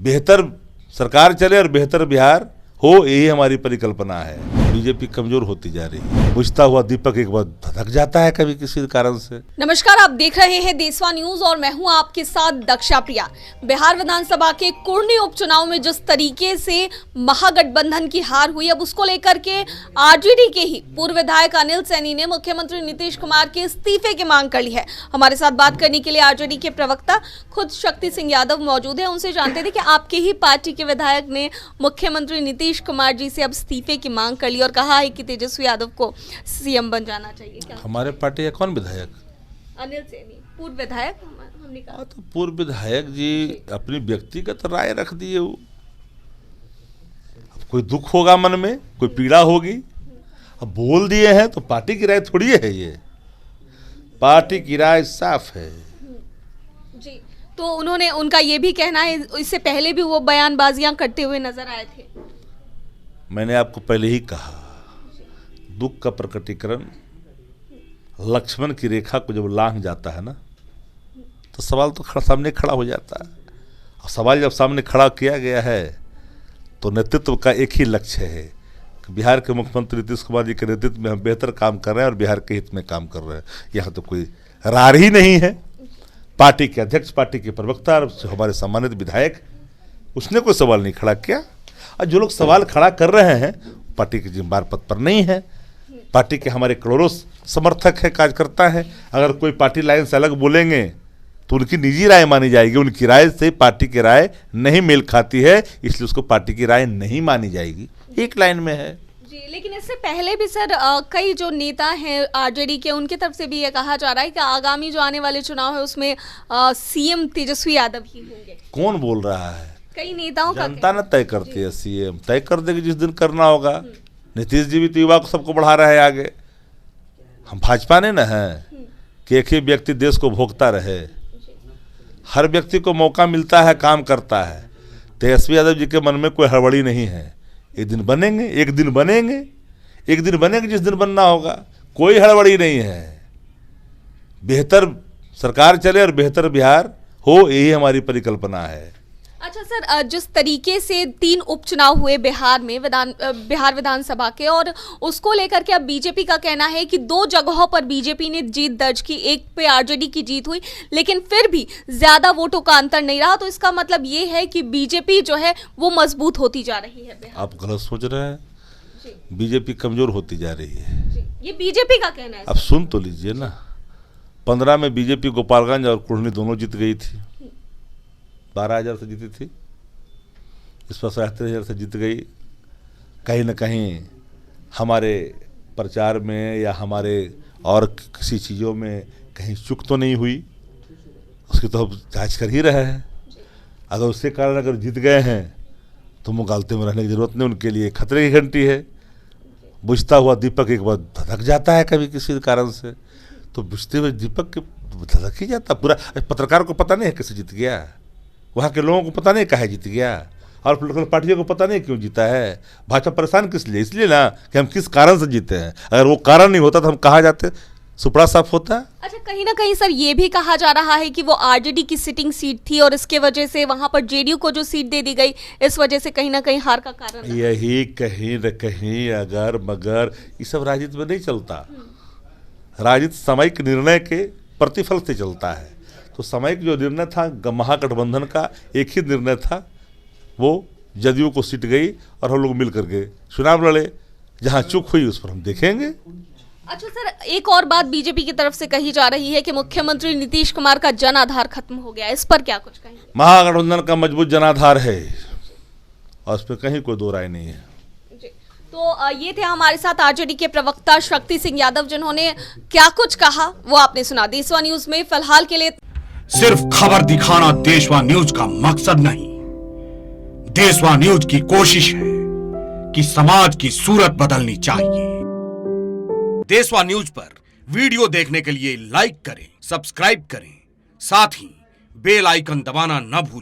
बेहतर सरकार चले और बेहतर बिहार हो, यही हमारी परिकल्पना है। बीजेपी कमजोर होती जा रही है। बुझता हुआ दीपक एक बार धधक जाता है कभी किसी कारण से। नमस्कार, आप देख रहे हैं देशवा न्यूज और मैं हूं आपके साथ दक्षा प्रिया। बिहार विधानसभा के कुर्नी उपचुनाव में जिस तरीके से महागठबंधन की हार हुई, अब उसको लेकर के आरजेडी के ही पूर्व विधायक अनिल सैनी ने मुख्यमंत्री नीतीश कुमार के इस्तीफे की मांग कर ली है। हमारे साथ बात करने के लिए आरजेडी के प्रवक्ता खुद शक्ति सिंह यादव मौजूद है। उनसे जानते थे कि आपके ही पार्टी के विधायक ने मुख्यमंत्री नीतीश कुमार जी से अब इस्तीफे की मांग कर ली और कहा है कि तेजस्वी यादव को सीएम बन जाना चाहिए। क्या हमारे पार्टी का कौन विधायक? अनिल सैनी, पूर्व विधायक। हमने कहा तो पूर्व विधायक जी अपनी व्यक्तिगत राय रख दिए। वो अब कोई दुख होगा मन में, कोई पीड़ा होगी, अब बोल दिए हैं तो पार्टी की राय थोड़ी है। ये पार्टी की राय साफ है जी। तो उन्होंने, उनका ये भी कहना है, इससे पहले भी वो बयानबाजियां करते हुए नजर आए थे। मैंने आपको पहले ही कहा, दुख का प्रकटीकरण लक्ष्मण की रेखा को जब लांघ जाता है ना, तो सवाल तो सामने खड़ा हो जाता है। और सवाल जब सामने खड़ा किया गया है तो नेतृत्व का एक ही लक्ष्य है कि बिहार के मुख्यमंत्री नीतीश कुमार जी के नेतृत्व में हम बेहतर काम कर रहे हैं और बिहार के हित में काम कर रहे हैं। यहाँ तो कोई रार ही नहीं है। पार्टी के अध्यक्ष, पार्टी के प्रवक्ता और हमारे सम्मानित विधायक, उसने कोई सवाल नहीं खड़ा किया। और जो लोग सवाल खड़ा कर रहे हैं पार्टी के जिम्मेदार पद पर नहीं है। पार्टी के हमारे करोड़ों समर्थक है, कार्यकर्ता है। अगर कोई पार्टी लाइन से अलग बोलेंगे तो उनकी निजी राय मानी जाएगी। उनकी राय से पार्टी की राय नहीं मेल खाती है, इसलिए उसको पार्टी की राय नहीं मानी जाएगी। एक लाइन में है जी। लेकिन इससे पहले भी सर कई जो नेता हैं आरजेडी के, उनकी तरफ से भी ये कहा जा रहा है कि आगामी जो आने वाले चुनाव है उसमें सीएम तेजस्वी यादव ही होंगे। कौन बोल रहा है? कई नेताओं का जनता न तय करती है। सीएम तय कर देगी जिस दिन करना होगा। नीतीश जी भी तो युवा को सबको बढ़ा रहे हैं आगे। हम भाजपा ने न है कि एक ही व्यक्ति देश को भोगता रहे। हर व्यक्ति को मौका मिलता है, काम करता है। तेजस्वी यादव जी के मन में कोई हड़बड़ी नहीं है। एक दिन बनेंगे, एक दिन बनेंगे, एक दिन बनेंगे जिस दिन बनना होगा। कोई हड़बड़ी नहीं है। बेहतर सरकार चले और बेहतर बिहार हो, यही हमारी परिकल्पना है। अच्छा सर, जिस तरीके से 3 उपचुनाव हुए बिहार में, बिहार विधानसभा के, और उसको लेकर के अब बीजेपी का कहना है कि 2 जगहों पर बीजेपी ने जीत दर्ज की, एक पे आरजेडी की जीत हुई, लेकिन फिर भी ज्यादा वोटों का अंतर नहीं रहा। तो इसका मतलब ये है कि बीजेपी जो है वो मजबूत होती जा रही है। आप गलत सोच रहे हैं। बीजेपी कमजोर होती जा रही है, ये बीजेपी का कहना है। अब सुन तो लीजिए ना। 15 में बीजेपी गोपालगंज और कुर्नी दोनों जीत गई थी। 12,000 से जीती थी, इस पर 73,000 से जीत गई। कहीं ना कहीं हमारे प्रचार में या हमारे और किसी चीज़ों में कहीं चूक तो नहीं हुई, उसकी तो हम जांच कर ही रहे हैं। अगर उसके कारण अगर जीत गए हैं तो मुगालते में रहने की ज़रूरत नहीं। उनके लिए खतरे की घंटी है। बुझता हुआ दीपक एक बार धधक जाता है कभी किसी कारण से, तो बुझते हुए दीपक के धधक ही जाता पूरा। पत्रकार को पता नहीं है कैसे जीत गया, वहाँ के लोगों को पता नहीं काहे जीत गया, और पोलिटिकल पार्टियों को पता नहीं क्यों जीता है। भाजपा परेशान किस लिए? इसलिए ना कि हम किस कारण से जीते हैं। अगर वो कारण नहीं होता तो हम कहाँ जाते? सुपड़ा साफ होता। अच्छा, कहीं ना कहीं सर ये भी कहा जा रहा है कि वो आरजेडी की सिटिंग सीट थी और इसके वजह से वहां पर जेडीयू को जो सीट दे दी गई, इस वजह से कहीं ना कहीं हार का कारण है। यही कहीं न कहीं अगर मगर ये सब राजनीति में नहीं चलता। राजनीति सामयिक निर्णय के प्रतिफल से चलता है। तो सामयिक जो निर्णय था महागठबंधन का, एक ही निर्णय था, वो जदयू को सीट गई और हम लोग मिल करके चुनाव लड़े। जहां चूक हुई उस पर हम देखेंगे। अच्छा सर, एक और बात बीजेपी की तरफ से कही जा रही है कि मुख्यमंत्री नीतीश कुमार का जनाधार खत्म हो गया। इस पर क्या कुछ कहेंगे? महागठबंधन का मजबूत जनाधार है और उस पर कहीं कोई दो राय नहीं है। तो ये थे हमारे साथ आरजेडी के प्रवक्ता शक्ति सिंह यादव, जिन्होंने क्या कुछ कहा वो आपने सुना। देशवा न्यूज में फिलहाल के लिए सिर्फ खबर दिखाना देशवा न्यूज का मकसद नहीं। देशवा न्यूज की कोशिश है कि समाज की सूरत बदलनी चाहिए। देशवा न्यूज पर वीडियो देखने के लिए लाइक करें, सब्सक्राइब करें, साथ ही बेल आइकन दबाना न भूलें।